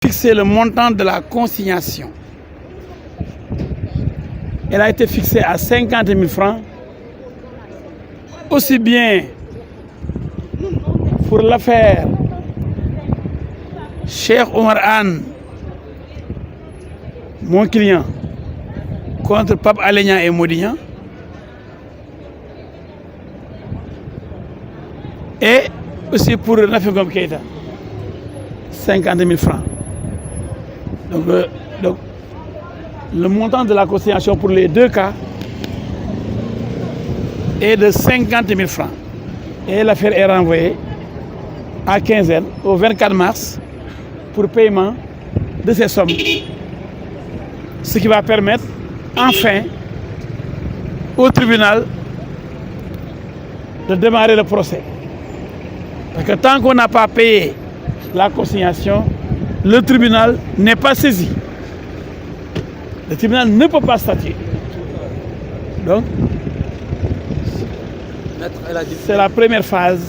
Fixer le montant de la consignation. Elle a été fixée à 50 000 francs, aussi bien pour l'affaire Cheikh Omar Anne, mon client, contre Pape Alé Niang et Mody Niang, et aussi pour Nafi Ngom Keïta, 50 000 francs. Donc, le montant de la consignation pour les deux cas est de 50 000 francs. Et l'affaire est renvoyée à quinzaine au 24 mars pour paiement de ces sommes. Ce qui va permettre enfin au tribunal de démarrer le procès. Parce que tant qu'on n'a pas payé la consignation, le tribunal n'est pas saisi. Le tribunal ne peut pas statuer. Donc, c'est la première phase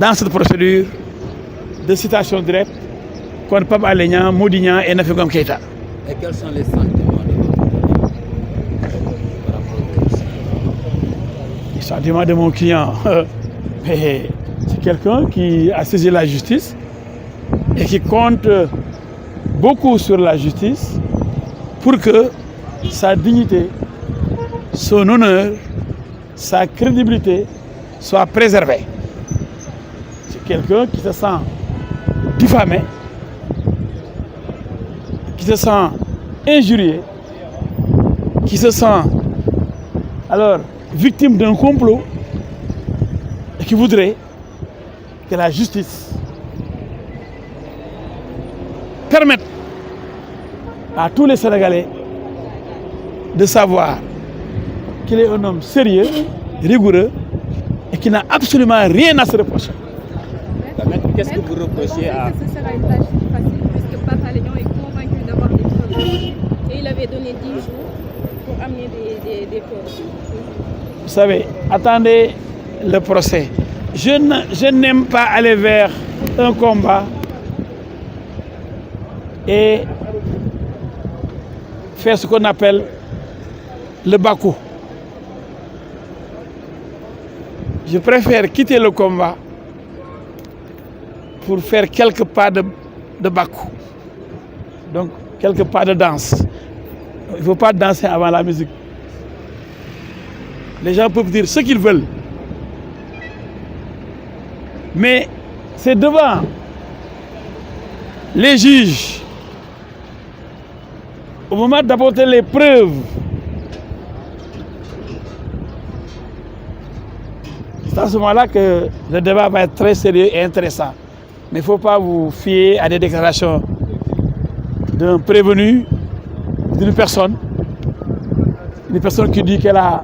dans cette procédure de citation directe contre Pape Alé Niang, Mody Niang et Nafi Ngom Keïta. Et quels sont les sentiments de votre client? Les sentiments de mon client, c'est quelqu'un qui a saisi la justice et qui compte beaucoup sur la justice pour que sa dignité, son honneur, sa crédibilité soient préservés. C'est quelqu'un qui se sent diffamé, qui se sent injurié, qui se sent alors victime d'un complot et qui voudrait que la justice permette à tous les Sénégalais de savoir qu'il est un homme sérieux, rigoureux et qui n'a absolument rien à se reprocher. Qu'est-ce que vous reprochez à... Est-ce que ce sera une tâche facile puisque Pape Alé Niang est convaincu d'avoir des preuves et il avait donné 10 jours pour amener des preuves. Vous savez, attendez le procès. Je n'aime pas aller vers un combat et faire ce qu'on appelle le bas-coup. Je préfère quitter le combat pour faire quelques pas de bas-coup. Donc, quelques pas de danse. Il ne faut pas danser avant la musique. Les gens peuvent dire ce qu'ils veulent. Mais c'est devant les juges, au moment d'apporter les preuves, c'est à ce moment-là que le débat va être très sérieux et intéressant. Mais il ne faut pas vous fier à des déclarations d'un prévenu, d'une personne qui dit qu'elle a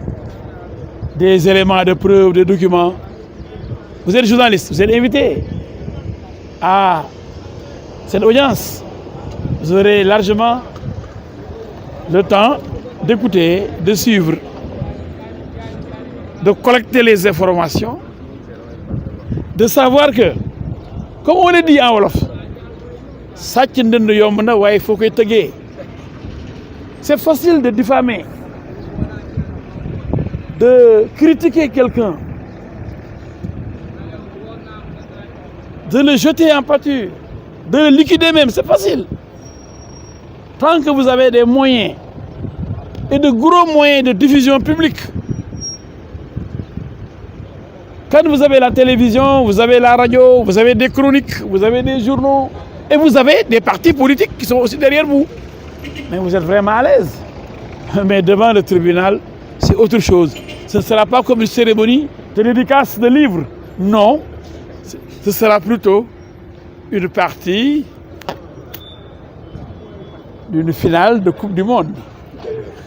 des éléments de preuve, des documents. Vous êtes journaliste, vous êtes invité à cette audience. Vous aurez largement le temps d'écouter, de suivre, de collecter les informations, de savoir que, comme on le dit en wolof, c'est facile de diffamer, de critiquer quelqu'un, de le jeter en pâture, de le liquider même, c'est facile. Tant que vous avez des moyens, et de gros moyens de diffusion publique, quand vous avez la télévision, vous avez la radio, vous avez des chroniques, vous avez des journaux, et vous avez des partis politiques qui sont aussi derrière vous. Mais vous êtes vraiment à l'aise. Mais devant le tribunal, c'est autre chose. Ce ne sera pas comme une cérémonie de dédicace de livres. Non, ce sera plutôt une partie d'une finale de Coupe du Monde.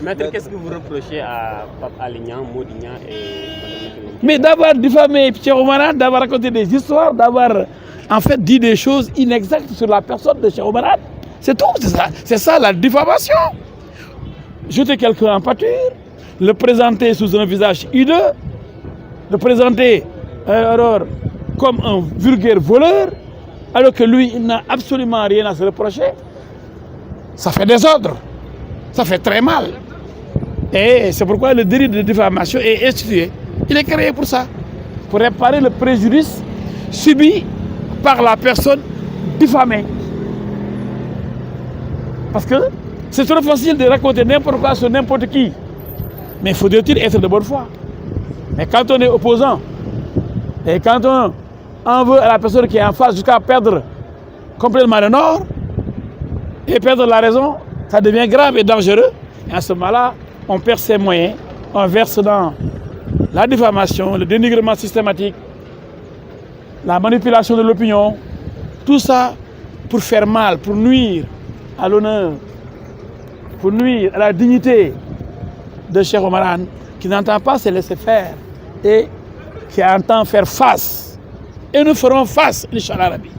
Maître, qu'est-ce que vous reprochez à Pape Alé Niang, Mody Niang et Mme Nafi Ngom? Mais d'avoir diffamé Cheikh Omar Anne, d'avoir raconté des histoires, d'avoir en fait dit des choses inexactes sur la personne de Cheikh Omar Anne. C'est tout, c'est ça la diffamation. Jeter quelqu'un en pâture, le présenter sous un visage hideux, le présenter alors comme un vulgaire voleur, alors que lui, il n'a absolument rien à se reprocher, ça fait désordre, ça fait très mal. Et c'est pourquoi le délit de diffamation est institué. Il est créé pour ça, pour réparer le préjudice subi par la personne diffamée. Parce que c'est trop facile de raconter n'importe quoi sur n'importe qui. Mais faudrait-il être de bonne foi? Mais quand on est opposant, et quand on en veut à la personne qui est en face jusqu'à perdre complètement le nord, et perdre la raison, ça devient grave et dangereux. Et à ce moment-là, on perd ses moyens, on verse dans la diffamation, le dénigrement systématique, la manipulation de l'opinion, tout ça pour faire mal, pour nuire à l'honneur, pour nuire à la dignité de Cheikh Oumar Anne, qui n'entend pas se laisser faire et qui entend faire face. Et nous ferons face, Inch'Allah Rabbi.